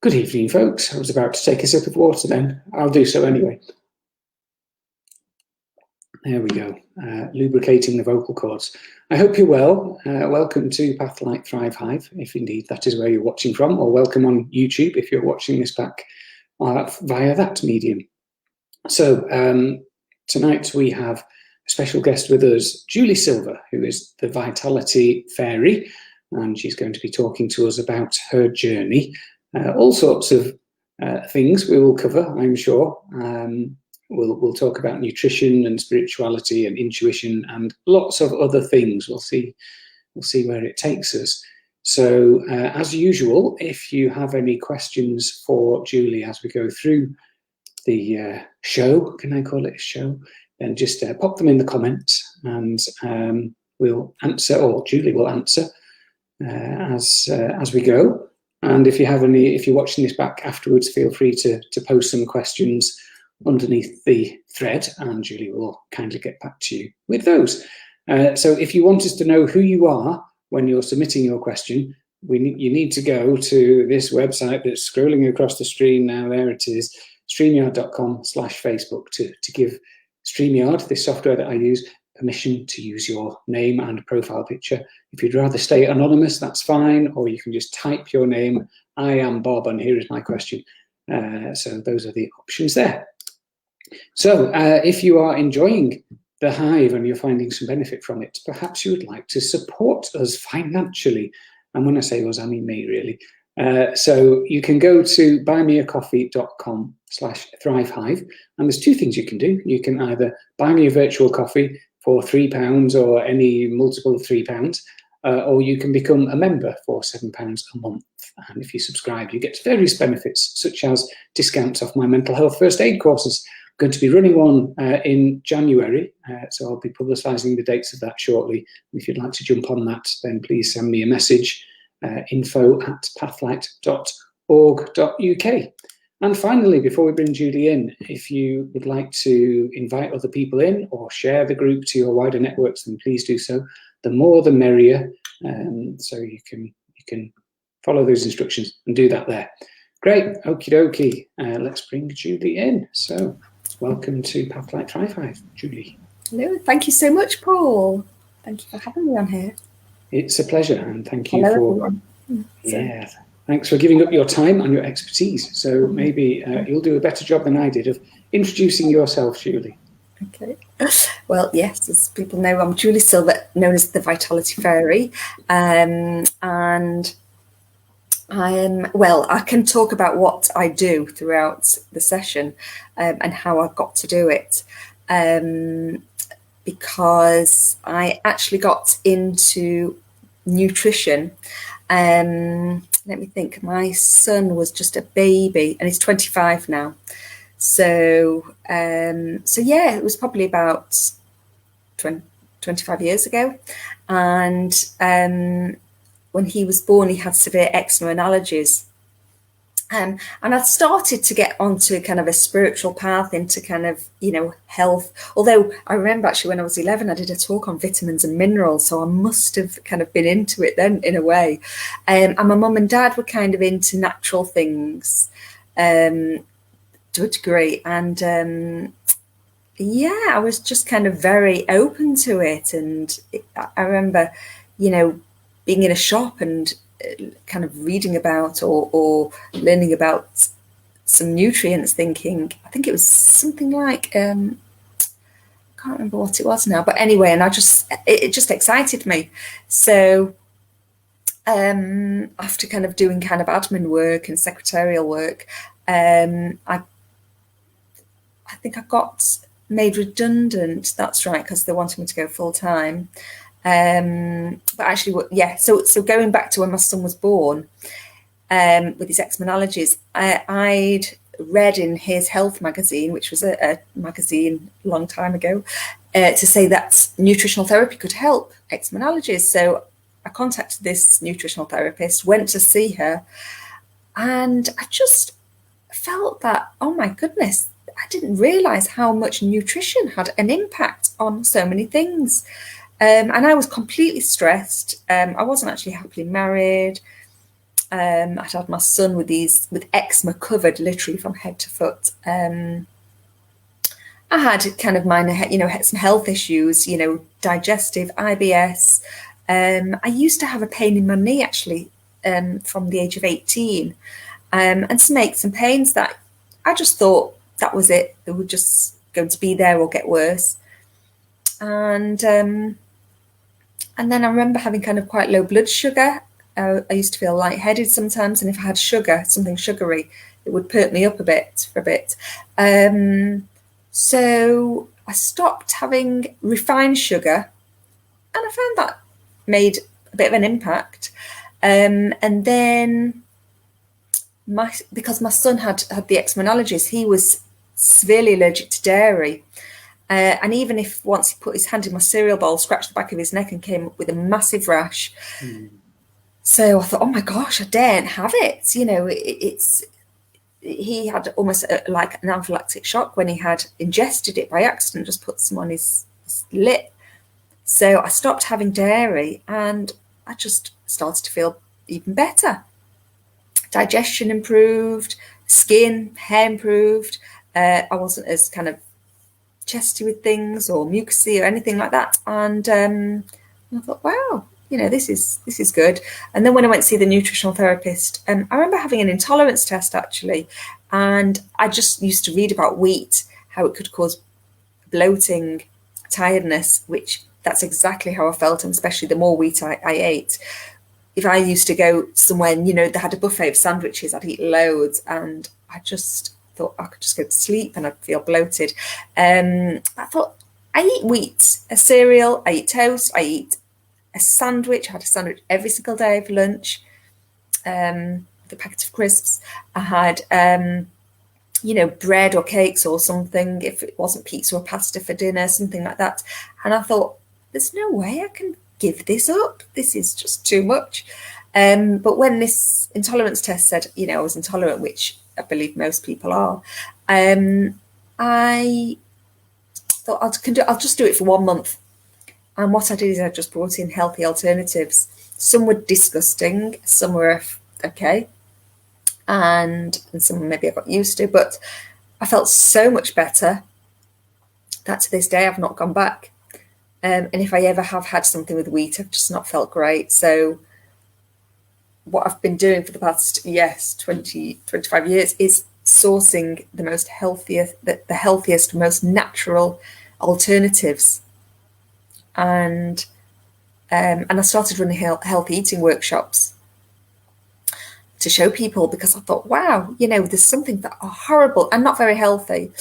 Good evening, folks. I was about to take a sip of water then. I'll do so anyway. There we go, lubricating the vocal cords. I hope you're well. Welcome to Pathlight Thrive Hive, if indeed that is where you're watching from, or welcome on YouTube if you're watching this back via that medium. So tonight we have a special guest with us, Julie Silver, who is the Vitality Fairy, and she's going to be talking to us about her journey. All sorts of things we will cover, I'm sure. We'll talk about nutrition and spirituality and intuition and lots of other things. We'll see where it takes us. So as usual, if you have any questions for Julie as we go through the show, can I call it a show? Then just pop them in the comments and we'll answer, or Julie will answer as we go. And if you're watching this back afterwards, feel free to post some questions underneath the thread, and Julie will kindly get back to you with those. So if you want us to know who you are when you're submitting your question, you need to go to this website that's scrolling across the screen now. There it is, streamyard.com/Facebook to give StreamYard, this software that I use, permission to use your name and profile picture. If you'd rather stay anonymous, that's fine, or you can just type your name. I am Bob, and here is my question. So those are the options there. So if you are enjoying the Hive and you're finding some benefit from it, perhaps you would like to support us financially. And when I say us, I mean me, really. So you can go to buymeacoffee.com/thrivehive, and there's two things you can do. You can either buy me a virtual coffee for £3 or any multiple of £3, or you can become a member for £7 a month. And if you subscribe, you get various benefits, such as discounts off my mental health first aid courses. I'm going to be running one in January, so I'll be publicising the dates of that shortly. If you'd like to jump on that, then please send me a message, info@pathlight.org.uk. And finally, before we bring Julie in, if you would like to invite other people in or share the group to your wider networks, then please do so. The more the merrier, so you can follow those instructions and do that there. Great, okie dokie. Let's bring Julie in. So welcome to Pathlight Thrive Hive, Julie. Hello, thank you so much, Paul. Thank you for having me on here. It's a pleasure, and thank you everyone. Yeah, thanks for giving up your time and your expertise. So maybe you'll do a better job than I did of introducing yourself, Julie. Okay. Well, yes, as people know, I'm Julie Silver, known as the Vitality Fairy, and I can talk about what I do throughout the session and how I got to do it, because I actually got into nutrition. Let me think. My son was just a baby, and he's 25 now. So yeah, it was probably about 25 years ago, and when he was born, he had severe eczema and allergies. And I started to get onto kind of a spiritual path into kind of, health. Although I remember actually when I was 11, I did a talk on vitamins and minerals. So I must have kind of been into it then in a way. And my mum and dad were kind of into natural things to a degree. And yeah, I was just kind of very open to it. And I remember, being in a shop and kind of reading about or learning about some nutrients, thinking, I think it was something like, I can't remember what it was now, but anyway, and it just excited me. So after kind of doing kind of admin work and secretarial work, I think I got made redundant. That's right, because they wanted me to go full time. But actually, yeah, so going back to when my son was born, with his eczema and allergies, I'd read in his health magazine, which was a magazine a long time ago, to say that nutritional therapy could help eczema and allergies. So I contacted this nutritional therapist, went to see her, and I just felt that, oh my goodness, I didn't realize how much nutrition had an impact on so many things. And I was completely stressed. I wasn't actually happily married. I'd had my son with eczema covered literally from head to foot. I had kind of minor, some health issues, digestive, IBS. I used to have a pain in my knee actually from the age of 18, and some aches and pains that I just thought that was it. They were just going to be there or get worse. And then I remember having kind of quite low blood sugar. I used to feel lightheaded sometimes, and if I had sugar, something sugary, it would perk me up for a bit. So I stopped having refined sugar, and I found that made a bit of an impact. And then because my son had the eczema allergies, he was severely allergic to dairy. And even if once he put his hand in my cereal bowl, scratched the back of his neck and came up with a massive rash. So I thought, oh my gosh, I daren't have it. He had almost like an anaphylactic shock when he had ingested it by accident, just put some on his lip. So I stopped having dairy, and I just started to feel even better. Digestion improved, skin, hair improved. I wasn't as kind of chesty with things or mucousy or anything like that. And I thought, wow, this is good. And then when I went to see the nutritional therapist, I remember having an intolerance test actually, and I just used to read about wheat, how it could cause bloating, tiredness, which that's exactly how I felt, and especially the more wheat I ate. If I used to go somewhere and, they had a buffet of sandwiches, I'd eat loads, and I just thought I could just go to sleep and I'd feel bloated. I thought, I eat wheat, a cereal, I eat toast, I eat a sandwich. I had a sandwich every single day for lunch, with a packet of crisps. I had, bread or cakes or something, if it wasn't pizza or pasta for dinner, something like that. And I thought, there's no way I can give this up. This is just too much. But when this intolerance test said, I was intolerant, which I believe most people are, I thought I'll just do it for 1 month. And what I did is I just brought in healthy alternatives. Some were disgusting, some were okay, and some maybe I got used to, but I felt so much better that to this day I've not gone back. And if I ever have had something with wheat, I've just not felt great. So what I've been doing for the past 25 years is sourcing the healthiest, most natural alternatives. And I started running health eating workshops to show people, because I thought, wow, there's something that are horrible and not very healthy.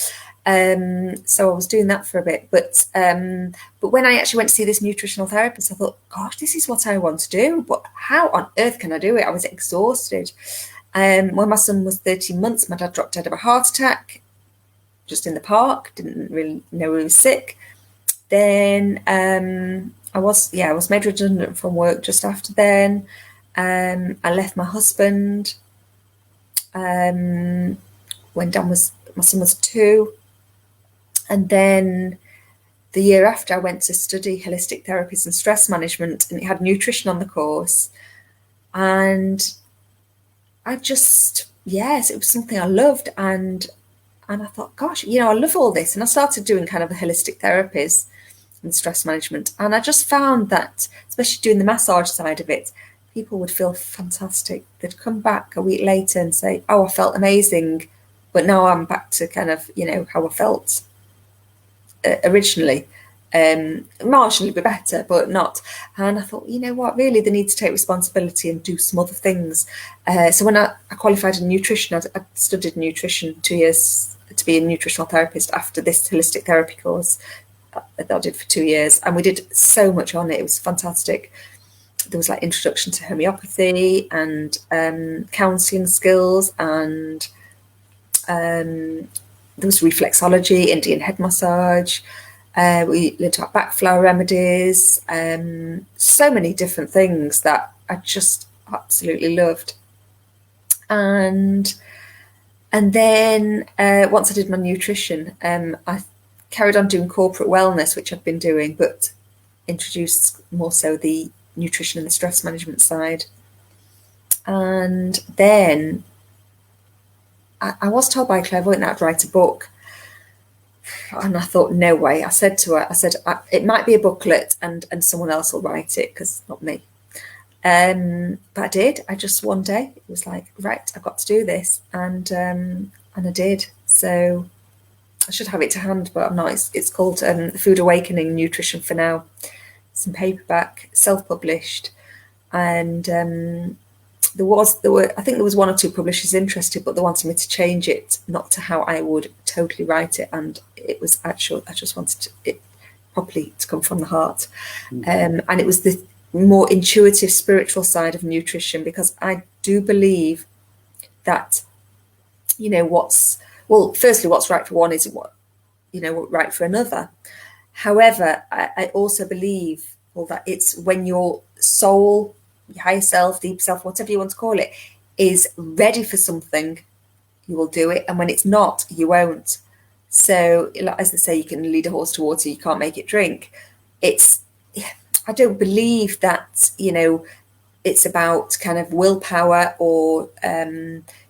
So I was doing that for a bit, but when I actually went to see this nutritional therapist, I thought, gosh, this is what I want to do, but how on earth can I do it? I was exhausted. When my son was 13 months, my dad dropped dead of a heart attack just in the park. Didn't really know he was sick. Then I was made redundant from work just after then. I left my husband when my son was 2. And then the year after, I went to study holistic therapies and stress management, and it had nutrition on the course. And I just, it was something I loved. And I thought, gosh, I love all this. And I started doing kind of the holistic therapies and stress management. And I just found that, especially doing the massage side of it, people would feel fantastic. They'd come back a week later and say, oh, I felt amazing, but now I'm back to kind of, how I felt originally. Marginally be better, but not. And I thought, what, really, they need to take responsibility and do some other things. So when I qualified in nutrition, I studied nutrition 2 years to be a nutritional therapist after this holistic therapy course that I did for 2 years. And we did so much on it. It was fantastic. There was like introduction to homeopathy and counselling skills, and there was reflexology, Indian head massage. We learned about back flower remedies, so many different things that I just absolutely loved. And then once I did my nutrition, I carried on doing corporate wellness, which I've been doing, but introduced more so the nutrition and the stress management side. And then I was told by a clairvoyant that I'd write a book. And I thought, no way. I said to her, it might be a booklet and someone else will write it, because not me. But I did. I just one day, it was like, right, I've got to do this. And I did. So I should have it to hand, but I'm not. It's called Food Awakening, Nutrition for Now. It's in paperback, self-published. And there were, I think there was one or two publishers interested, but they wanted me to change it, not to how I would totally write it. And it was actual, I just wanted it properly to come from the heart. And it was the more intuitive, spiritual side of nutrition, because I do believe that, firstly, what's right for one isn't what, right for another. However, I also believe, that it's when your soul, your higher self, deep self, whatever you want to call it, is ready for something, you will do it. And when it's not, you won't. So, as they say, you can lead a horse to water, you can't make it drink. I don't believe that, it's about kind of willpower or,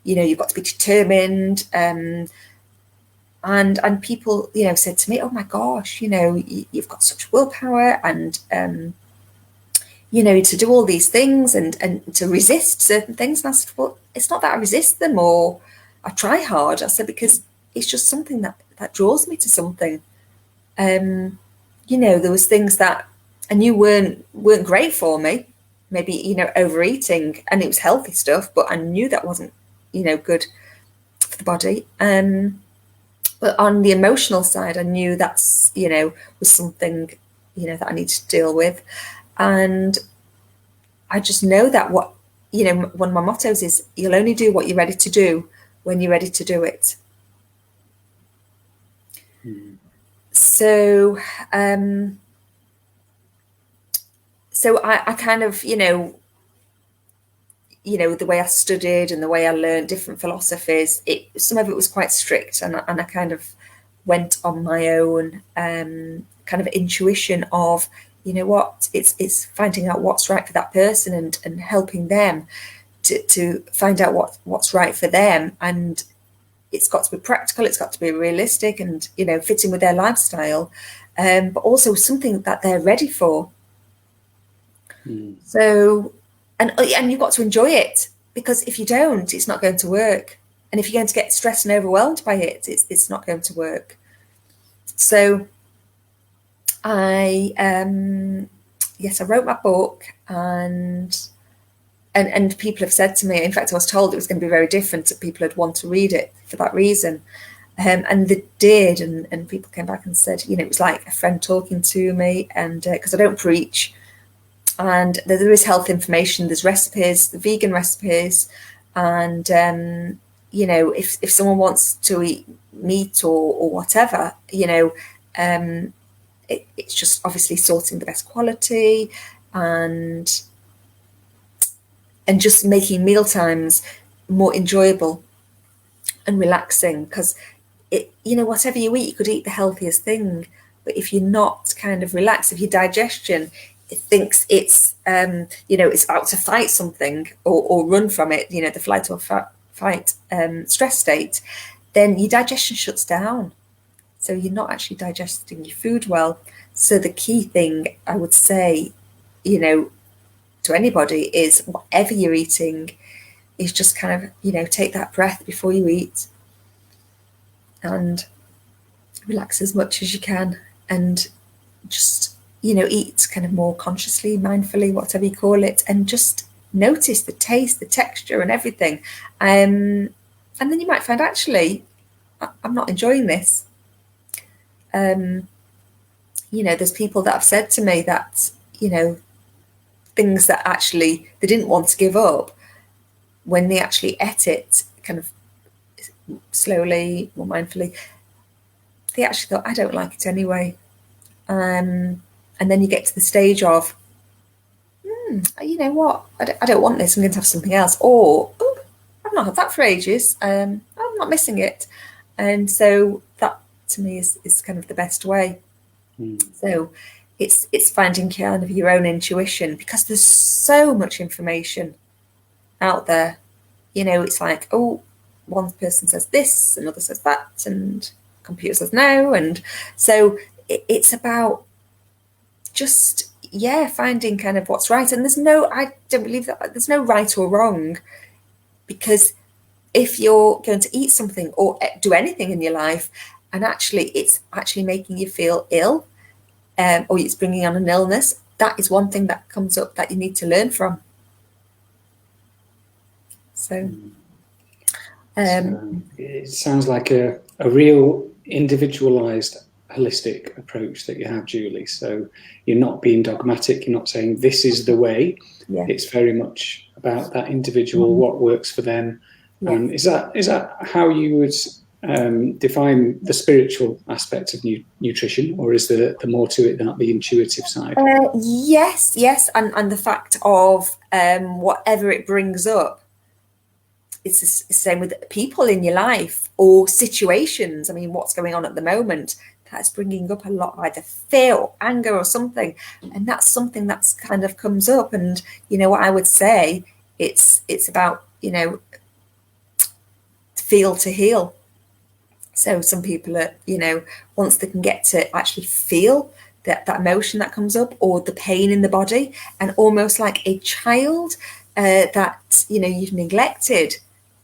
you've got to be determined. And people, said to me, oh my gosh, you've got such willpower and, to do all these things and to resist certain things. And I said, well, it's not that I resist them or I try hard. I said, because it's just something that draws me to something. There was things that I knew weren't great for me, maybe, overeating, and it was healthy stuff, but I knew that wasn't, good for the body. But on the emotional side, I knew that's, was something, that I needed to deal with. And I just know that one of my mottos is, you'll only do what you're ready to do when you're ready to do it. So, I kind of, the way I studied and the way I learned different philosophies, some of it was quite strict, and I kind of went on my own kind of intuition of, it's finding out what's right for that person and helping them to find out what's right for them. And it's got to be practical, it's got to be realistic and, fitting with their lifestyle, but also something that they're ready for. So, and you've got to enjoy it, because if you don't, it's not going to work. And if you're going to get stressed and overwhelmed by it, it's not going to work. So I wrote my book, and people have said to me, in fact, I was told it was going to be very different, that people would want to read it for that reason. And they did, and people came back and said, it was like a friend talking to me, and because I don't preach. And there is health information, there's recipes, the vegan recipes, and if someone wants to eat meat or whatever, it's just obviously sourcing the best quality and just making meal times more enjoyable and relaxing, because whatever you eat, you could eat the healthiest thing, but if you're not kind of relaxed, if your digestion, it thinks it's it's about to fight something or run from it, the flight or fight stress state, then your digestion shuts down, so you're not actually digesting your food well. So the key thing I would say, to anybody, is whatever you're eating is just kind of, take that breath before you eat and relax as much as you can, and just eat kind of more consciously, mindfully, whatever you call it, and just notice the taste, the texture and everything. And then you might find, actually, I'm not enjoying this. There's people that have said to me that, things that actually they didn't want to give up, when they actually ate it kind of slowly, more mindfully, they actually thought, I don't like it anyway. And then you get to the stage of, you know what, I don't want this, I'm going to have something else. Or, I've not had that for ages, I'm not missing it. And so that, to me, is kind of the best way. So it's finding kind of your own intuition, because there's so much information out there. You know, it's like, oh, one person says this, another says that, and computer says no. And so it's about just, finding kind of what's right. And I don't believe that there's no right or wrong, because if you're going to eat something or do anything in your life, and actually it's actually making you feel ill, or it's bringing on an illness, that is one thing that comes up that you need to learn from. So it sounds like a real individualized, holistic approach that you have, Julie. So you're not being dogmatic, you're not saying this is the way. It's very much about that individual, what works for them. Is that how you would define the spiritual aspect of nutrition, or is there more to it than the intuitive side? Yes, and the fact of whatever it brings up. It's the same with people in your life or situations. I mean, what's going on at the moment, that's bringing up a lot of either fear or anger or something, and that's something that's kind of comes up. And you know what I would say, it's about, you know, feel to heal. So some people are, you know, once they can get to actually feel that emotion that comes up, or the pain in the body, and almost like a child that, you know, you've neglected,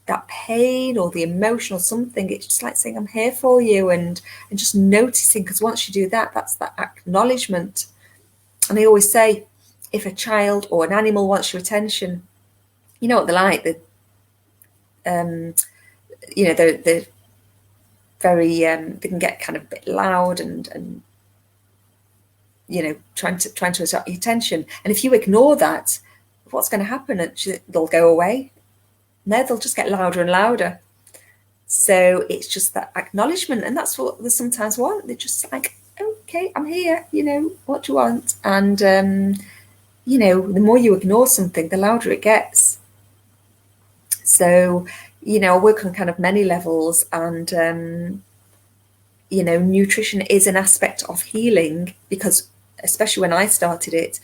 that pain or the emotion or something, it's just like saying, I'm here for you, and just noticing, because once you do that, that's that acknowledgement. And I always say, if a child or an animal wants your attention, you know what they're like, you know, they're very they can get kind of a bit loud and you know, trying to attract your attention. And if you ignore that, what's going to happen? They'll go away. No, they'll just get louder and louder. So it's just that acknowledgement, and that's what they sometimes want. They're just like, okay, I'm here, you know, what do you want? And you know, the more you ignore something, the louder it gets. So, you know, I work on kind of many levels, and you know, nutrition is an aspect of healing, because especially when I started it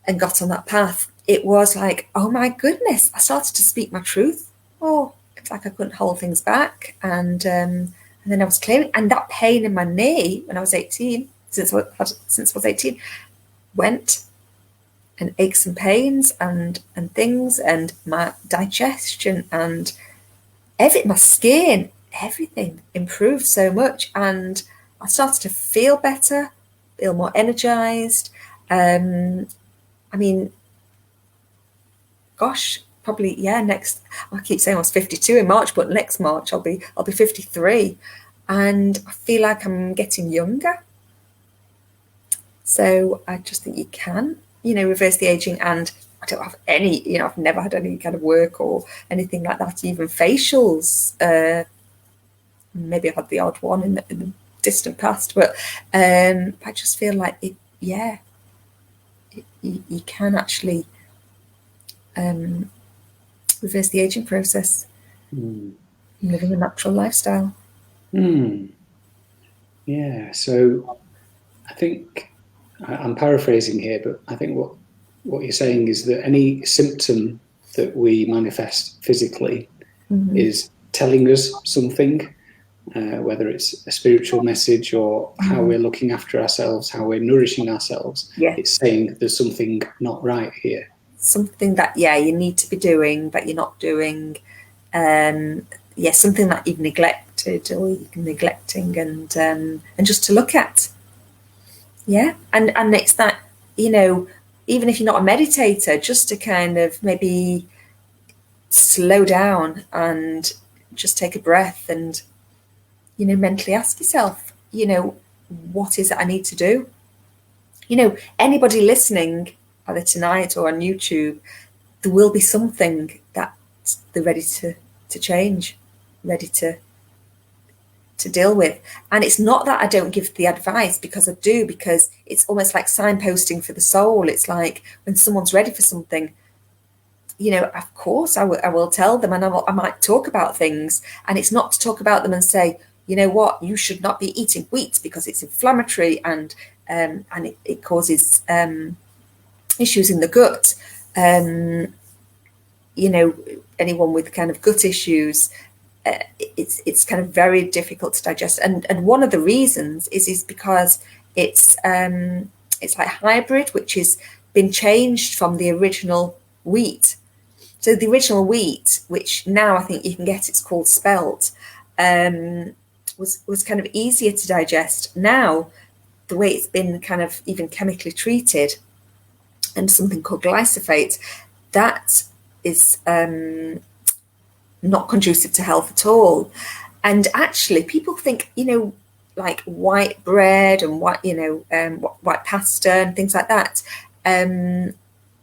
and got on that path, it was like, oh my goodness, I started to speak my truth. Oh, it's like I couldn't hold things back. And then I was clearing, and that pain in my knee when I was 18, since I was 18, went, and aches and pains and things, and my digestion and my skin, everything improved so much, and I started to feel better, feel more energized. I mean, gosh, probably, next, I keep saying I was 52 in March, but next March I'll be 53, and I feel like I'm getting younger. So I just think you can, you know, reverse the aging. And I don't have any, you know, I've never had any kind of work or anything like that, even facials. Maybe I've had the odd one in the distant past, but I just feel like you can actually reverse the aging process, living a natural lifestyle. Yeah, so I think I'm paraphrasing here, but I think what you're saying is that any symptom that we manifest physically is telling us something, whether it's a spiritual message or how we're looking after ourselves, how we're nourishing ourselves. It's saying there's something not right here. Something that, you need to be doing, but you're not doing. Something that you've neglected or you're neglecting, and just to look at. And it's that, you know, even if you're not a meditator, just to kind of maybe slow down and just take a breath and, you know, mentally ask yourself, you know, what is it I need to do? You know, anybody listening, either tonight or on YouTube, there will be something that they're ready to change, ready to deal with. And it's not that I don't give the advice, because I do, because it's almost like signposting for the soul. It's like when someone's ready for something, you know, of course I will tell them, and I might talk about things. And it's not to talk about them and say, you know what, you should not be eating wheat because it's inflammatory and it causes issues in the gut. anyone with kind of gut issues, it's kind of very difficult to digest. And one of the reasons is because it's like hybrid, which has been changed from the original wheat. So the original wheat, which now I think you can get, it's called spelt, was kind of easier to digest. Now, the way it's been kind of even chemically treated, and something called glyphosate, that is not conducive to health at all. And actually, people think, like white bread and white pasta and things like that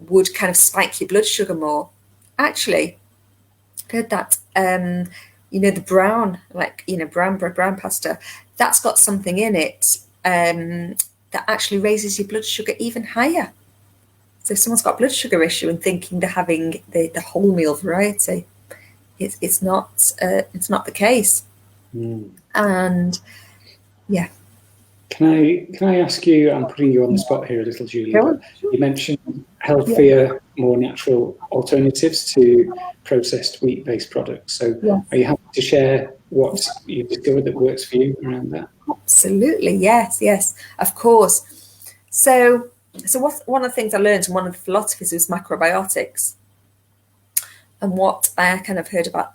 would kind of spike your blood sugar more. Actually, I've heard that the brown, brown bread, brown pasta, that's got something in it that actually raises your blood sugar even higher. So if someone's got a blood sugar issue and thinking they're having the wholemeal variety, it's not the case. And yeah. Can I ask you, I'm putting you on the spot here a little, Julie, but you mentioned healthier, more natural alternatives to processed wheat-based products. So are you happy to share what you discovered that works for you around that? Absolutely, yes, of course. So one of the things I learned in one of the philosophies was macrobiotics. And what I kind of heard about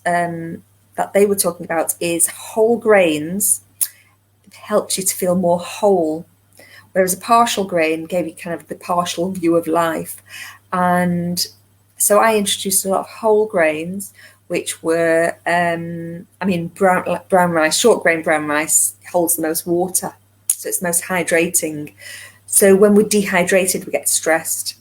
that they were talking about is whole grains helps you to feel more whole, whereas a partial grain gave you kind of the partial view of life. And so I introduced a lot of whole grains, which were, brown rice, short grain brown rice holds the most water, so it's most hydrating. So when we're dehydrated, we get stressed.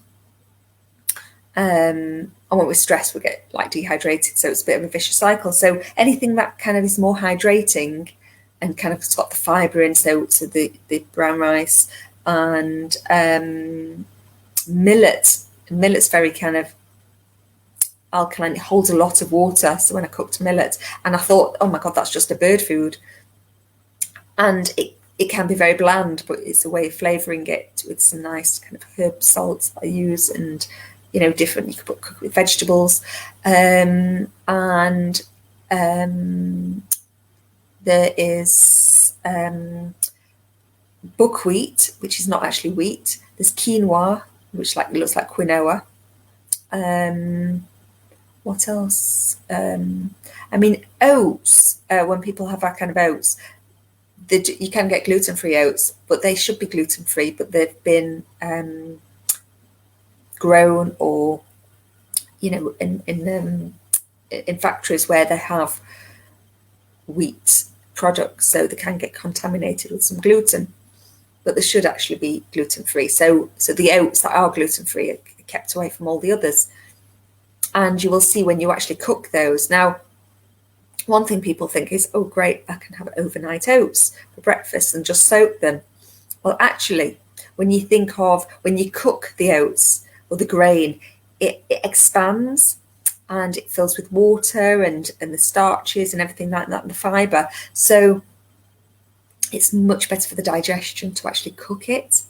And when we're stressed, we get dehydrated. So it's a bit of a vicious cycle. So anything that kind of is more hydrating and kind of got the fibre in, so the brown rice and millet. Millet's very kind of alkaline. It holds a lot of water. So when I cooked millet, and I thought, oh my God, that's just a bird food. And it can be very bland, but it's a way of flavouring it with some nice kind of herb salts I use, and different, you could cook with vegetables. There is buckwheat, which is not actually wheat. There's quinoa, which looks like quinoa. What else? Oats. When people have that kind of oats, you can get gluten-free oats, but they should be gluten-free, but they've been grown or in factories where they have wheat products, so they can get contaminated with some gluten, but they should actually be gluten-free. So the oats that are gluten-free are kept away from all the others. And you will see when you actually cook those. Now, one thing people think is, oh great, I can have overnight oats for breakfast and just soak them. Well, actually, when you think of when you cook the oats or the grain, it expands and it fills with water and the starches and everything like that, and the fibre. So it's much better for the digestion to actually cook it.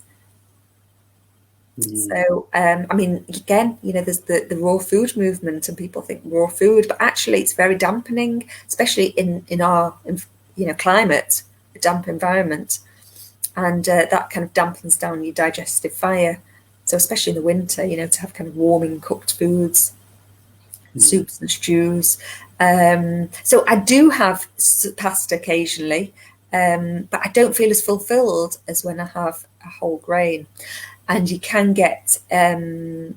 So, again, there's the raw food movement, and people think raw food, but actually it's very dampening, especially in our, climate, a damp environment. And that kind of dampens down your digestive fire. So especially in the winter, to have kind of warming cooked foods, soups and stews. So I do have pasta occasionally, but I don't feel as fulfilled as when I have a whole grain. And you can get, if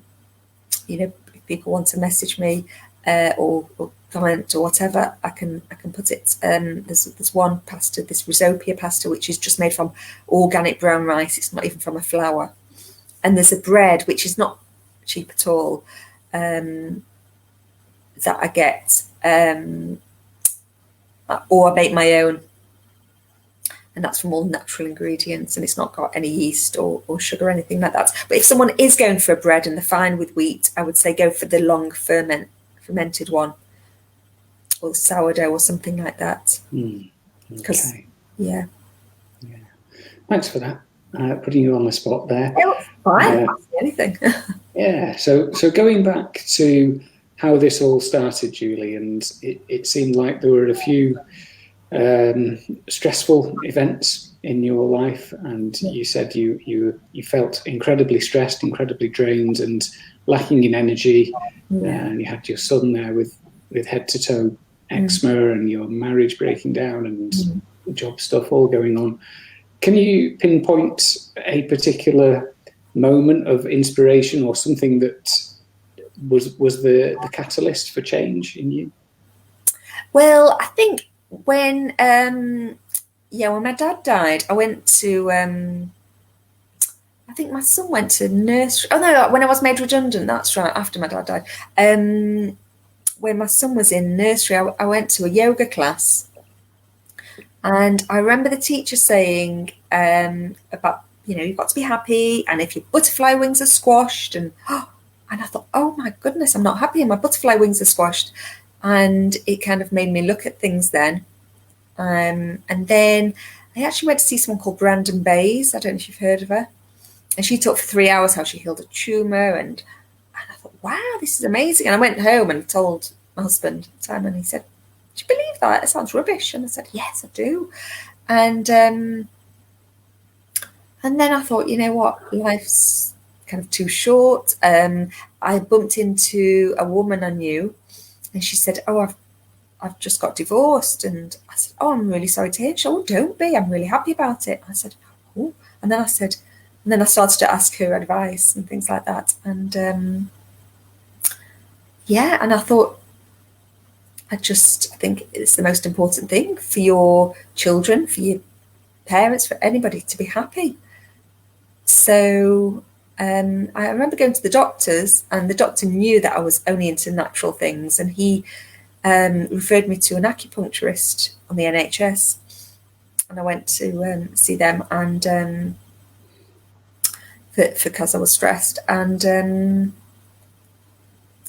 people want to message me or comment or whatever, I can put it. There's one pasta, this risotto pasta, which is just made from organic brown rice. It's not even from a flour. And there's a bread, which is not cheap at all, that I get, or I make my own. And that's from all natural ingredients, and it's not got any yeast or sugar or anything like that. But if someone is going for a bread and they're fine with wheat, I would say go for the long fermented one, or sourdough or something like that. Okay. Yeah. Thanks for that. Putting you on the spot there. Oh, fine. Ask me anything. Yeah. So going back to how this all started, Julie, and it seemed like there were a few stressful events in your life, and you said you felt incredibly stressed, incredibly drained, and lacking in energy. And you had your son there with head to toe eczema, and your marriage breaking down, and job stuff all going on. Can you pinpoint a particular moment of inspiration or something that was the catalyst for change in you? Well, I think when when my dad died, I went to I think my son went to nursery. Oh no, when I was made redundant, that's right, after my dad died. When my son was in nursery, I went to a yoga class, and I remember the teacher saying about, you've got to be happy, and if your butterfly wings are squashed, and I thought, oh my goodness, I'm not happy, and my butterfly wings are squashed. And it kind of made me look at things then. And then I actually went to see someone called Brandon Bays. I don't know if you've heard of her. And she talked for 3 hours how she healed a tumour. And I thought, wow, this is amazing. And I went home and told my husband at the time, and he said, do you believe that? It sounds rubbish. And I said, yes, I do. And then I thought, you know what, life's kind of too short. I bumped into a woman I knew, and she said, oh, I've just got divorced. And I said, oh, I'm really sorry to hear. She said, oh, don't be. I'm really happy about it. I said, oh. And then I started to ask her advice and things like that. And and I thought, I think it's the most important thing for your children, for your parents, for anybody to be happy. So I remember going to the doctors, and the doctor knew that I was only into natural things, and he referred me to an acupuncturist on the NHS, and I went to see them, and because I was stressed, and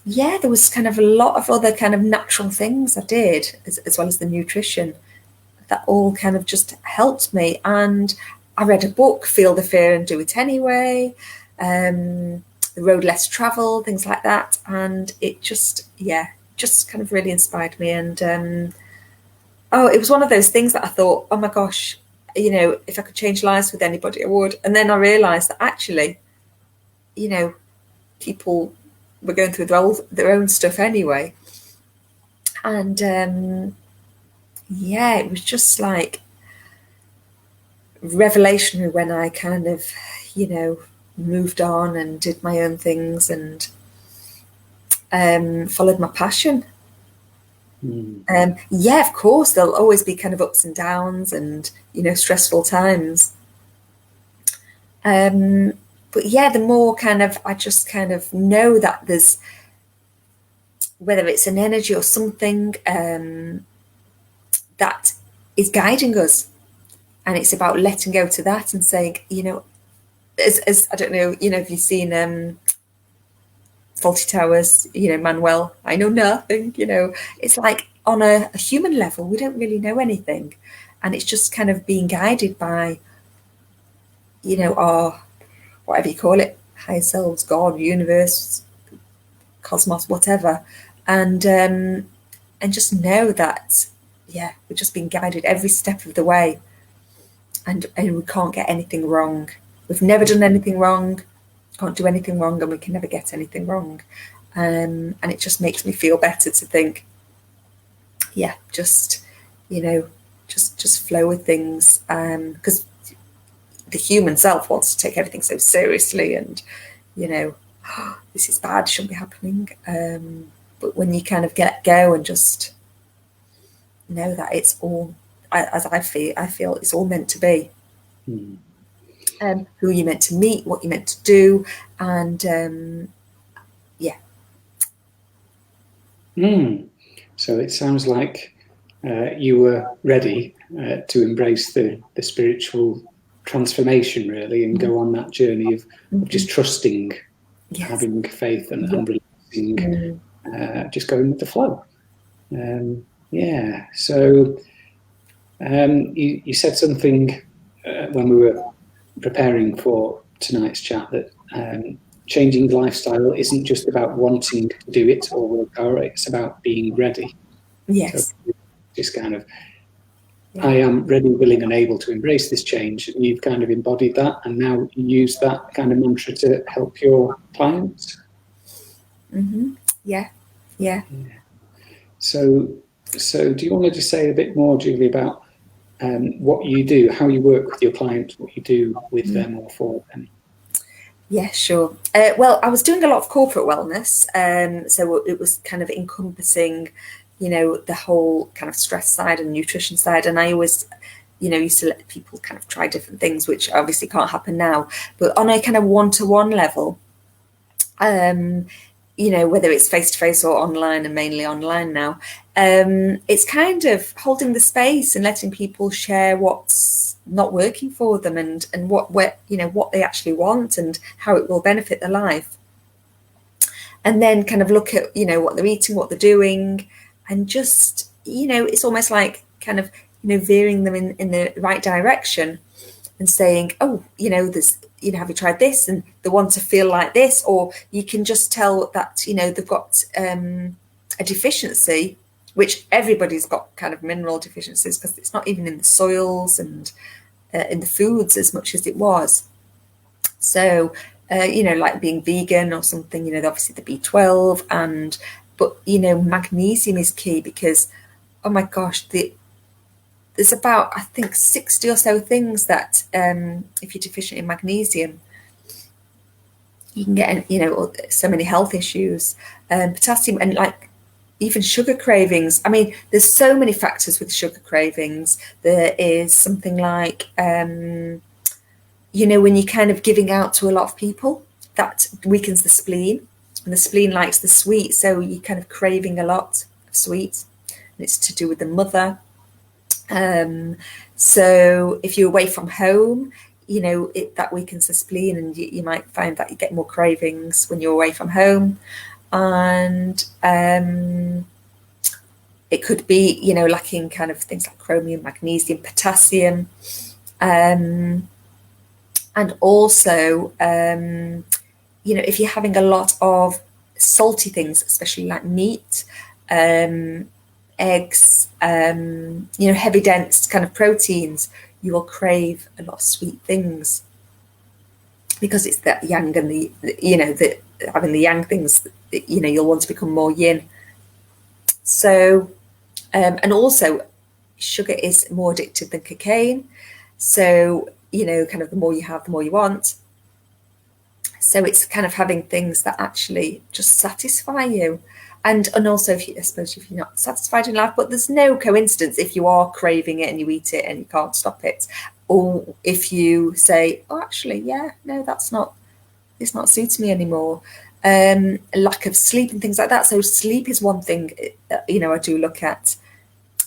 there was kind of a lot of other kind of natural things I did, as well as the nutrition, that all kind of just helped me. And I read a book, Feel the Fear and Do It Anyway, The Road Less Traveled, things like that, and it just kind of really inspired me. And it was one of those things that I thought, oh my gosh, if I could change lives with anybody, I would. And then I realized that actually, people were going through their own stuff anyway. And it was just like revelatory when I kind of, moved on and did my own things and followed my passion. Of course, there'll always be kind of ups and downs and, stressful times. But the more kind of, I just kind of know that there's, whether it's an energy or something that is guiding us. And it's about letting go to that and saying, as I don't know, if you've seen Faulty Towers, Manuel, I know nothing, it's like on a human level, we don't really know anything. And it's just kind of being guided by, our, whatever you call it, higher selves, God, universe, cosmos, whatever. And just know that, we're just being guided every step of the way. And we can't get anything wrong. We've never done anything wrong, can't do anything wrong, and we can never get anything wrong. And it just makes me feel better to think, just flow with things. Because the human self wants to take everything so seriously and, this is bad, shouldn't be happening. But when you kind of let go and just know that it's all, as I feel it's all meant to be. Who you're meant to meet, what you're meant to do, and So it sounds like you were ready to embrace the spiritual transformation, really, and go on that journey of just trusting, having faith, and releasing, just going with the flow. So you said something when we were preparing for tonight's chat that changing lifestyle isn't just about wanting to do it or willpower, it's about being ready. Yes. So just kind of, I am ready, willing and able to embrace this change. And you've kind of embodied that, and now you use that kind of mantra to help your clients. Yeah. So do you want to just say a bit more, Julie, about what you do, how you work with your clients, what you do with them or for them? Yeah, sure. Well, I was doing a lot of corporate wellness, so it was kind of encompassing, the whole kind of stress side and nutrition side. And I always, used to let people kind of try different things, which obviously can't happen now. But on a kind of one-to-one level, whether it's face-to-face or online, and mainly online now, it's kind of holding the space and letting people share what's not working for them, and what they actually want and how it will benefit their life. And then kind of look at, what they're eating, what they're doing, and just, it's almost like kind of, veering them in the right direction and saying, oh, there's, have you tried this? And they want to feel like this. Or you can just tell that, they've got a deficiency, which everybody's got kind of mineral deficiencies, because it's not even in the soils and in the foods as much as it was. So, like being vegan or something, obviously the B12 but magnesium is key, because, oh my gosh, there's about, I think, 60 or so things that if you're deficient in magnesium, you can get, so many health issues. Potassium, and like even sugar cravings. I mean, there's so many factors with sugar cravings. There is something like, when you're kind of giving out to a lot of people, that weakens the spleen. And the spleen likes the sweet, so you're kind of craving a lot of sweets. And it's to do with the mother. So if you're away from home, that weakens the spleen, and you might find that you get more cravings when you're away from home. And it could be, lacking kind of things like chromium, magnesium, potassium, and also, if you're having a lot of salty things, especially like meat, eggs, heavy dense kind of proteins, you will crave a lot of sweet things, because it's that yang and the having the yang things, you'll want to become more yin. So, and also sugar is more addictive than cocaine. So, kind of the more you have, the more you want. So it's kind of having things that actually just satisfy you. And also, I suppose if you're not satisfied in life, but there's no coincidence if you are craving it and you eat it and you can't stop it, or if you say, oh, actually, yeah, no, it's not suiting me anymore. Lack of sleep and things like that. So sleep is one thing, I do look at,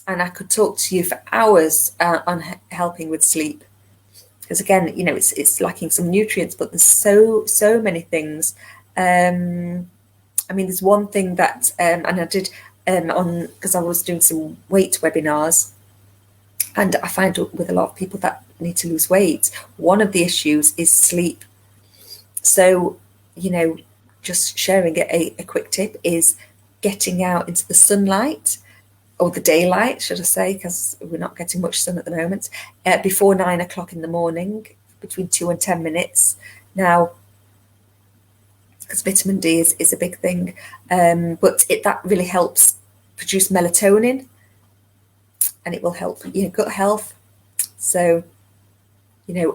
and I could talk to you for hours on helping with sleep. Because again, it's lacking some nutrients, but there's so many things. I mean, there's one thing that, and I did because I was doing some weight webinars, and I find with a lot of people that need to lose weight, one of the issues is sleep. So, just sharing a quick tip is getting out into the sunlight, or the daylight, should I say, because we're not getting much sun at the moment, before 9 o'clock in the morning, between 2 and 10 minutes. Now, because vitamin D is a big thing, but that really helps produce melatonin, and it will help gut health. So,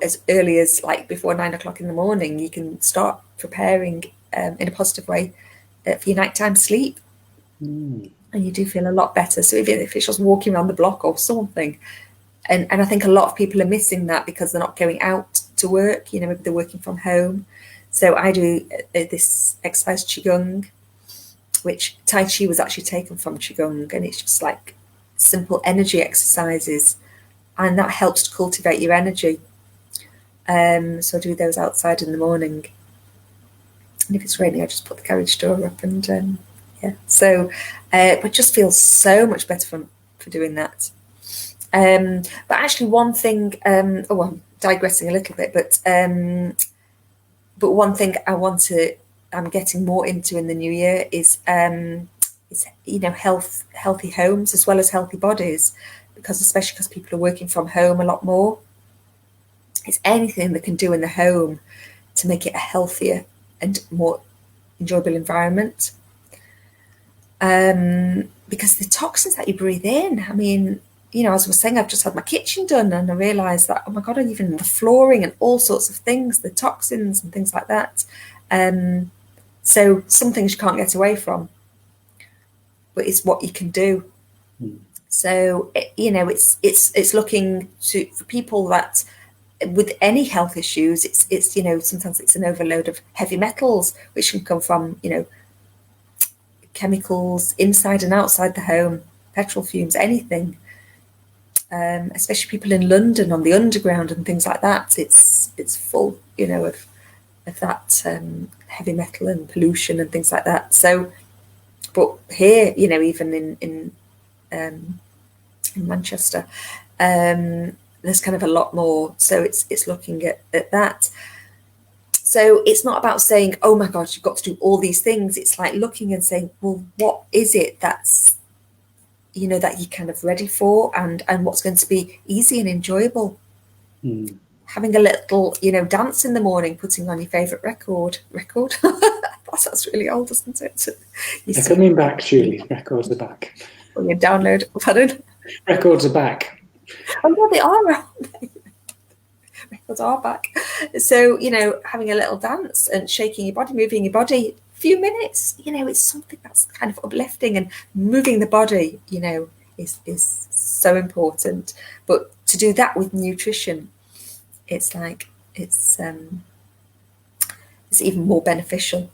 as early as like before 9 o'clock in the morning, you can start preparing in a positive way for your nighttime sleep. And you do feel a lot better. So even if it's just walking around the block or something, and I think a lot of people are missing that because they're not going out to work, maybe they're working from home. So I do this exercise Qigong, which Tai Chi was actually taken from Qigong, and it's just like simple energy exercises, and that helps to cultivate your energy. So I do those outside in the morning, and if it's raining, I just put the carriage door up, and so but it just feels so much better for doing that. But actually, one thing, I'm digressing a little bit, but one thing I'm getting more into in the new year is healthy homes as well as healthy bodies, especially because people are working from home a lot more. It's anything they can do in the home to make it a healthier and more enjoyable environment. Because the toxins that you breathe in, I mean, as I was saying, I've just had my kitchen done and I realised that, oh my God, even the flooring and all sorts of things, the toxins and things like that. So some things you can't get away from, but it's what you can do. So, it's looking for people that with any health issues, it's sometimes it's an overload of heavy metals, which can come from, chemicals inside and outside the home, petrol fumes, anything. Especially people in London on the underground and things like that. It's full, of that heavy metal and pollution and things like that. So, but here, even in Manchester, there's kind of a lot more. So it's looking at that. So it's not about saying, oh my God, you've got to do all these things. It's like looking and saying, well, what is it that's, that you're kind of ready for, and what's going to be easy and enjoyable. Having a little, dance in the morning, putting on your favourite record. That sounds really old, doesn't it? They're coming back, Julie. Records are back. When you download, pardon? Records are back. Oh, yeah, they are, aren't they? Records are back. So, having a little dance and shaking your body, moving your body, a few minutes, it's something that's kind of uplifting, and moving the body, is so important. But to do that with nutrition, it's like, it's even more beneficial.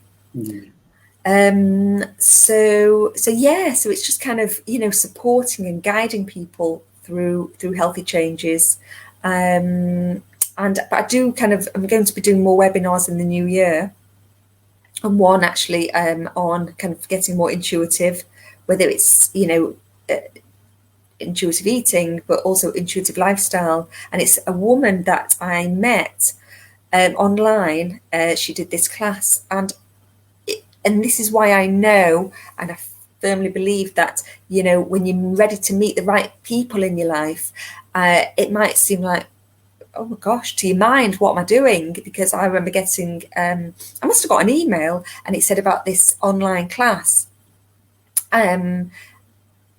So it's just kind of, supporting and guiding people through healthy changes. But I do I'm going to be doing more webinars in the new year, and one actually on kind of getting more intuitive, whether it's, intuitive eating, but also intuitive lifestyle. And it's a woman that I met online. She did this class, and this is why I know, and I firmly believe that, when you're ready to meet the right people in your life, it might seem like, oh my gosh, to your mind, what am I doing? Because I remember getting, I must have got an email, and it said about this online class. And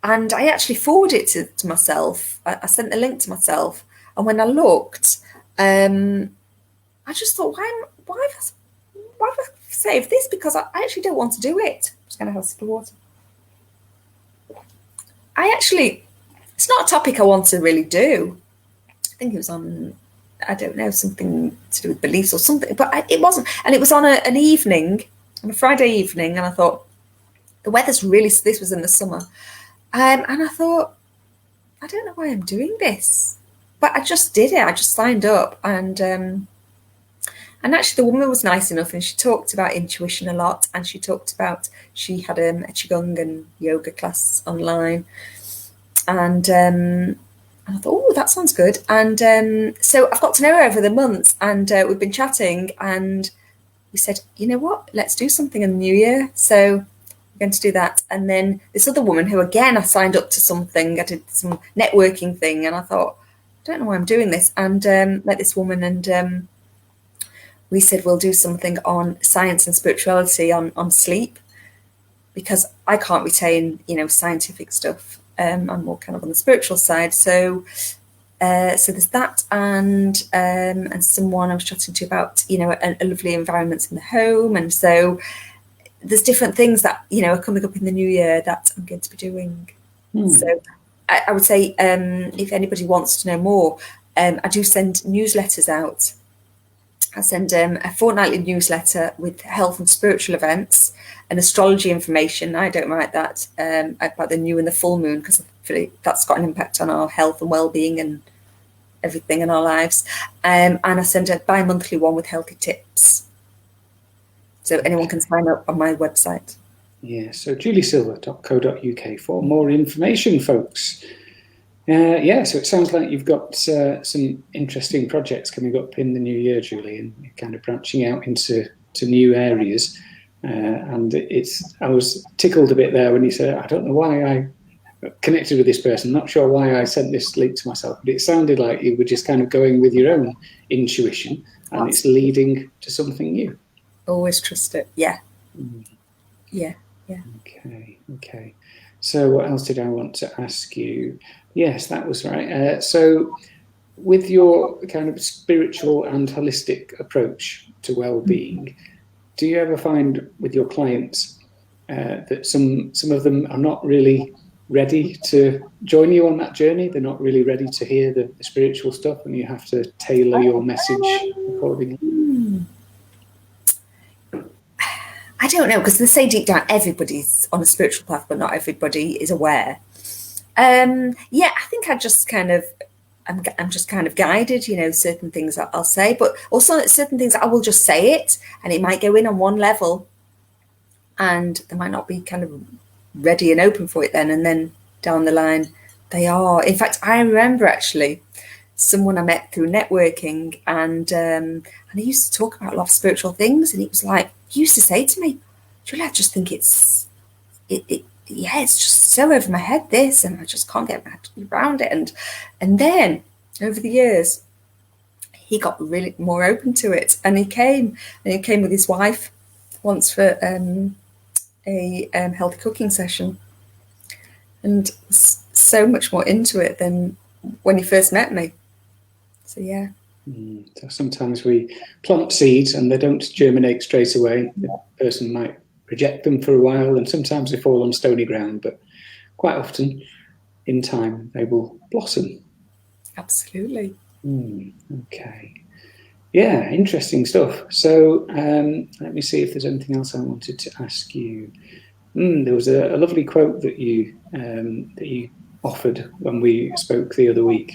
I actually forwarded it to myself. I sent the link to myself. And when I looked, I just thought, why have I saved this? Because I actually don't want to do it. I'm just going to have a sip of water. It's not a topic I want to really do. I think it was on, I don't know, something to do with beliefs or something, but it wasn't. And it was on an evening, on a Friday evening, and I thought, the weather's really, this was in the summer, and I thought, I don't know why I'm doing this, but I just did it. I just signed up, and actually the woman was nice enough, and she talked about intuition a lot, and she talked about, she had a qigong and yoga class online, and I thought, oh, that sounds good. And so I've got to know her over the months, and we've been chatting, and we said, you know what, let's do something in the new year. So we're going to do that. And then this other woman who, again, I signed up to something, I did some networking thing, and I thought, I don't know why I'm doing this. And met this woman, and we said we'll do something on science and spirituality on sleep, because I can't retain, scientific stuff. I'm more kind of on the spiritual side. So there's that, and someone I was chatting to about, a lovely environment in the home. And so there's different things that, are coming up in the new year that I'm going to be doing. So I would say, if anybody wants to know more, I do send newsletters out. I send a fortnightly newsletter with health and spiritual events and astrology information. I don't write that about the new and the full moon, because I feel that's got an impact on our health and well-being and everything in our lives. And I send a bi-monthly one with healthy tips. So anyone can sign up on my website. Yeah, so juliesilver.co.uk for more information, folks. Yeah, so it sounds like you've got some interesting projects coming up in the new year, Julie, and you're kind of branching out into new areas. And I was tickled a bit there when you said, I don't know why I connected with this person, not sure why I sent this link to myself, but it sounded like you were just kind of going with your own intuition and it's leading to something new. Always trust it. Yeah. Yeah. Okay. So what else did I want to ask you? Yes, that was right. So with your kind of spiritual and holistic approach to well-being, do you ever find with your clients that some of them are not really ready to join you on that journey? They're not really ready to hear the spiritual stuff, and you have to tailor your message accordingly? I don't know, because they say deep down everybody's on a spiritual path, but not everybody is aware. Yeah, I think I'm just kind of guided, certain things I'll say, but also certain things I will just say it, and it might go in on one level and they might not be kind of ready and open for it then, and then down the line they are. In fact, I remember actually someone I met through networking, and he used to talk about a lot of spiritual things, and it was like, he used to say to me, Julie, I just think it's just so over my head, this, and I just can't get around it. And then over the years, he got really more open to it, and he came with his wife once for a healthy cooking session, and so much more into it than when he first met me. So yeah. So sometimes we plant seeds and they don't germinate straight away. The person might reject them for a while, and sometimes they fall on stony ground, but quite often in time they will blossom. Absolutely. Okay. Yeah, interesting stuff. So let me see if there's anything else I wanted to ask you. There was a lovely quote that you offered when we spoke the other week.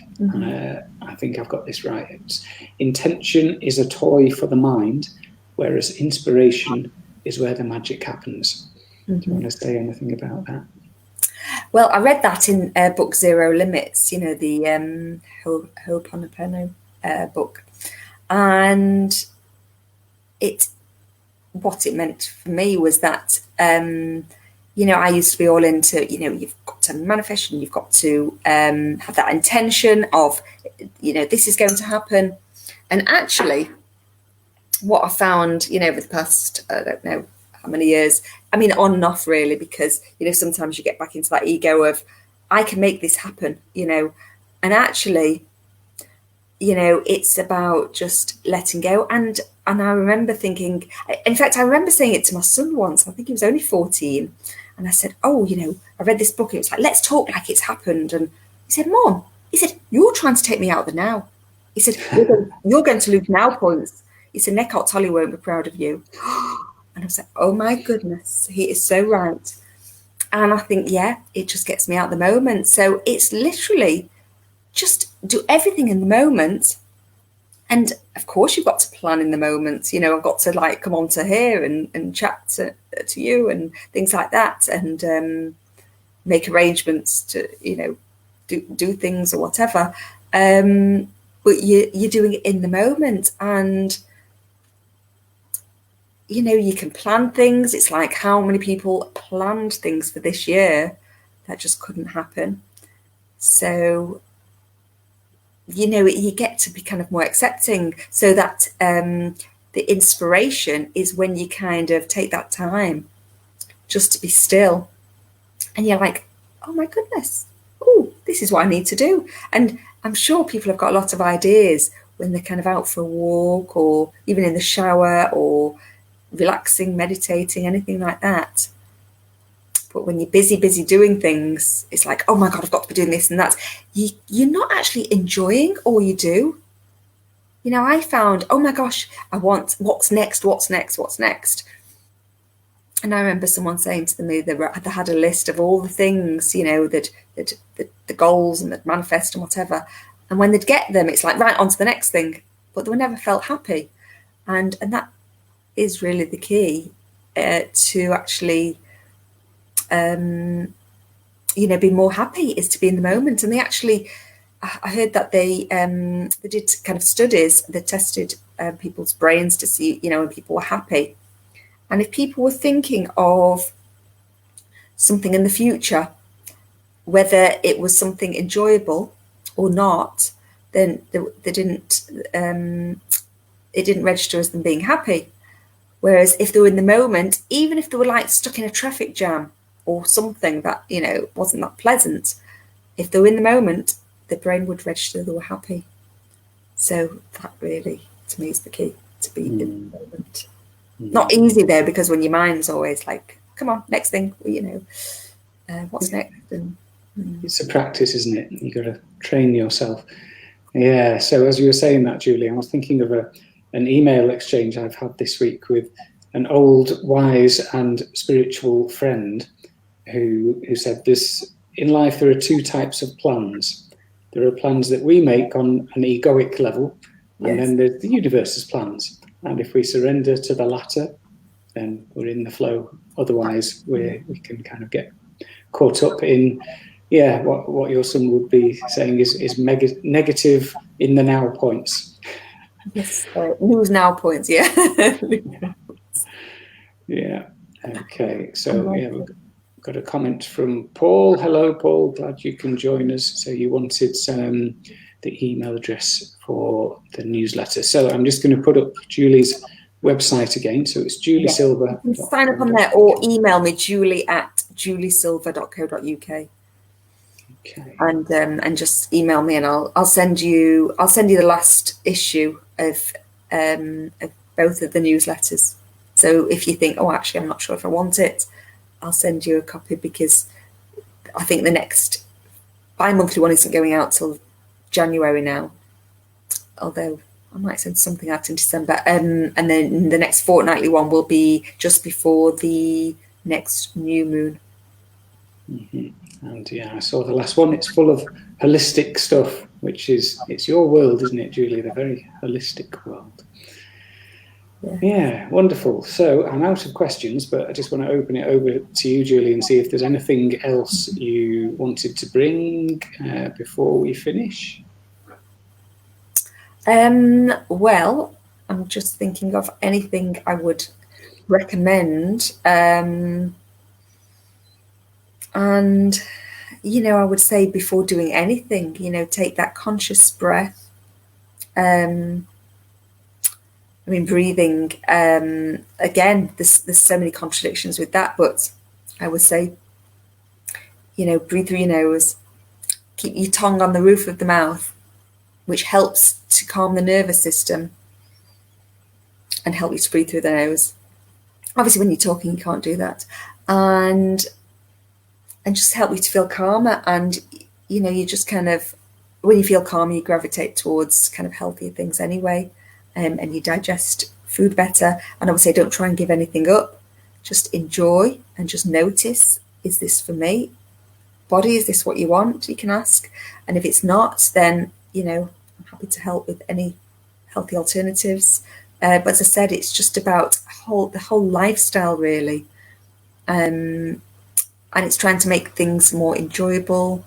I think I've got this right. It's, intention is a toy for the mind, whereas inspiration is where the magic happens. Do you want to say anything about that? Well, I read that in book Zero Limits, the Ho'oponopono book. And what it meant for me was that, I used to be all into, you've got to manifest, and you've got to have that intention of, this is going to happen. And actually, what I found, over the past, I don't know how many years, I mean, on and off really, because, sometimes you get back into that ego of, I can make this happen, and actually, it's about just letting go. And I remember thinking, in fact, I remember saying it to my son once, I think he was only 14. And I said, I read this book. And it was like, let's talk like it's happened. And he said, Mom, you're trying to take me out of the now. He said, you're going to lose now points. He said, Eckhart Tolle won't be proud of you. And I was like, oh my goodness, he is so right. And I think, yeah, it just gets me out of the moment. So it's literally just do everything in the moment. And of course, you've got to plan in the moment. I've got to come on to here and chat to you and things like that, and make arrangements to, do things or whatever. But you're doing it in the moment, and you can plan things. It's like how many people planned things for this year that just couldn't happen. So you get to be kind of more accepting, so that the inspiration is when you kind of take that time just to be still, and you're like, oh my goodness, this is what I need to do. And I'm sure people have got a lot of ideas when they're kind of out for a walk, or even in the shower, or relaxing, meditating, anything like that. But when you're busy doing things, it's like, oh my God, I've got to be doing this and that. You're not actually enjoying all you do. I found, oh my gosh, I want, what's next? And I remember someone saying to me, they had a list of all the things, that the goals and the manifest and whatever. And when they'd get them, it's like, right, on to the next thing. But they never felt happy. And that is really the key to actually be more happy is to be in the moment. And they actually, I heard that they did kind of studies that tested people's brains to see, when people were happy. And if people were thinking of something in the future, whether it was something enjoyable or not, then they didn't, it didn't register as them being happy. Whereas if they were in the moment, even if they were like stuck in a traffic jam or something that, wasn't that pleasant, if they were in the moment, the brain would register they were happy. So that really, to me, is the key, to be in the moment. Not easy though, because when your mind's always like, come on, next thing, what's next? And it's a practice, isn't it? You've got to train yourself. Yeah. So as you were saying that, Julie, I was thinking of an email exchange I've had this week with an old, wise and spiritual friend who said this: in life there are two types of plans. There are plans that we make on an egoic level, and then there's the universe's plans. And if we surrender to the latter, then we're in the flow. Otherwise, we can kind of get caught up in, what your son would be saying is negative in the now points. Yes, lose now points, yeah. Yeah. Okay. So we've got a comment from Paul. Hello, Paul. Glad you can join us. So you wanted the email address for the newsletter. So I'm just going to put up Julie's website again. So it's Julie Silver. You can sign up on there or email me, julie@juliesilver.co.uk. Okay. And just email me, and I'll send you the last issue of both of the newsletters. So if you think, actually I'm not sure if I want it, I'll send you a copy, because I think the next bi-monthly one isn't going out till January now, although I might send something out in December, and then the next fortnightly one will be just before the next new moon. And I saw the last one. It's full of holistic stuff, it's your world, isn't it, Julie? The very holistic world. Yeah, wonderful. So I'm out of questions, but I just want to open it over to you, Julie, and see if there's anything else you wanted to bring before we finish. Well, I'm just thinking of anything I would recommend. And, I would say before doing anything, take that conscious breath. Breathing, again, there's so many contradictions with that, but I would say, breathe through your nose, keep your tongue on the roof of the mouth, which helps to calm the nervous system and help you to breathe through the nose. Obviously, when you're talking, you can't do that. And just help you to feel calmer. And, you just kind of, when you feel calmer, you gravitate towards kind of healthier things anyway. And you digest food better. And I would say, don't try and give anything up. Just enjoy and just notice, is this for me? Body, is this what you want? You can ask. And if it's not, then, I'm happy to help with any healthy alternatives. But as I said, it's just about the whole lifestyle, really. And it's trying to make things more enjoyable,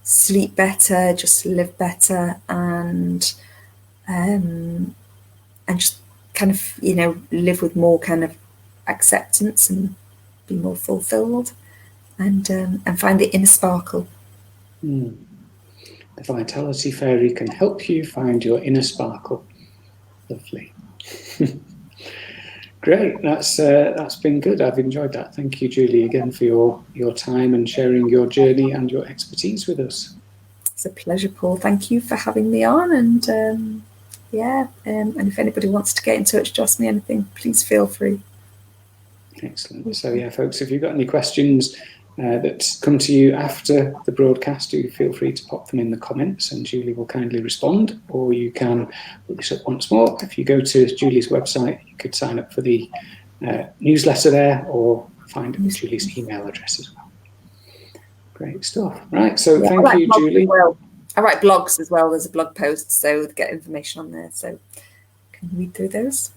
sleep better, just live better, and just kind of, live with more kind of acceptance and be more fulfilled, and find the inner sparkle. The Vitality Fairy can help you find your inner sparkle. Lovely. Great. That's been good. I've enjoyed that. Thank you, Julie, again for your time and sharing your journey and your expertise with us. It's a pleasure, Paul. Thank you for having me on. And and if anybody wants to get in touch to ask me anything, please feel free. Excellent. So folks, if you've got any questions that come to you after the broadcast, do feel free to pop them in the comments and Julie will kindly respond, or you can put this up once more. If you go to Julie's website, you could sign up for the newsletter there, or find Julie's email address as well. Great stuff. Right, so thank you, Julie. I write blogs as well. There's a blog post, so get information on there, so you can read through those.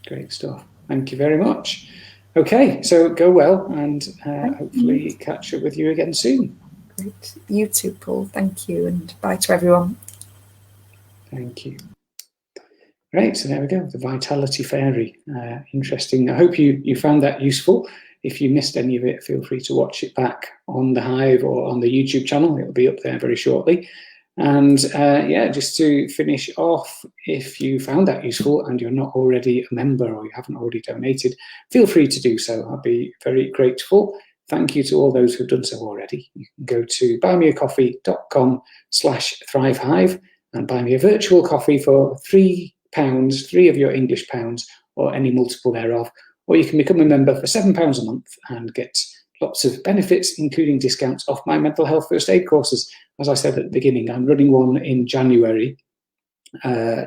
Great stuff. Thank you very much. Okay, so go well, and hopefully catch up with you again soon. Great. You too, Paul. Thank you, and bye to everyone. Thank you. Great, so there we go, the Vitality Fairy. Interesting. I hope you found that useful. If you missed any of it, feel free to watch it back on the Hive or on the YouTube channel. It'll be up there very shortly. And yeah, just to finish off, if you found that useful and you're not already a member or you haven't already donated, feel free to do so. I'll be very grateful. Thank you to all those who've done so already. You can go to buymeacoffee.com/thrivehive and buy me a virtual coffee for £3, 3 of your English pounds, or any multiple thereof. Or you can become a member for £7 a month and get lots of benefits, including discounts off my mental health first aid courses. As I said at the beginning, I'm running one in January.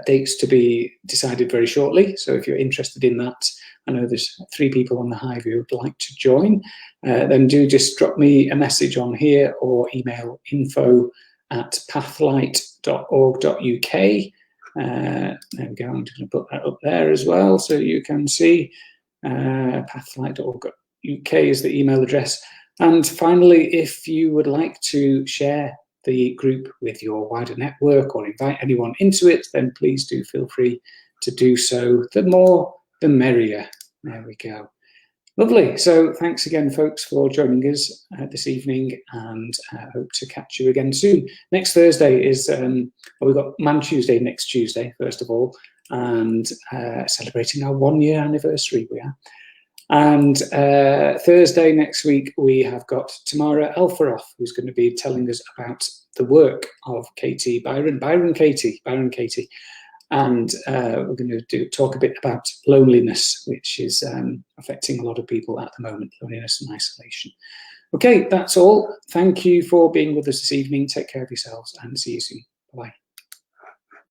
Dates to be decided very shortly. So if you're interested in that, I know there's 3 people on the Hive who would like to join, then do just drop me a message on here or email info@pathlight.org.uk. There we go, I'm just going to put that up there as well so you can see. Pathlight.org.uk is the email address. And finally, if you would like to share the group with your wider network or invite anyone into it, then please do feel free to do so. The more, the merrier. There we go. Lovely. So thanks again, folks, for joining us this evening, and hope to catch you again soon. Next Thursday is, we've got Man Tuesday next Tuesday, first of all, and celebrating our 1-year anniversary, we are. And Thursday next week, we have got Tamara Elfaroff, who's going to be telling us about the work of Byron Katie. And we're going to talk a bit about loneliness, which is affecting a lot of people at the moment, loneliness and isolation. Okay, that's all. Thank you for being with us this evening. Take care of yourselves and see you soon. Bye-bye.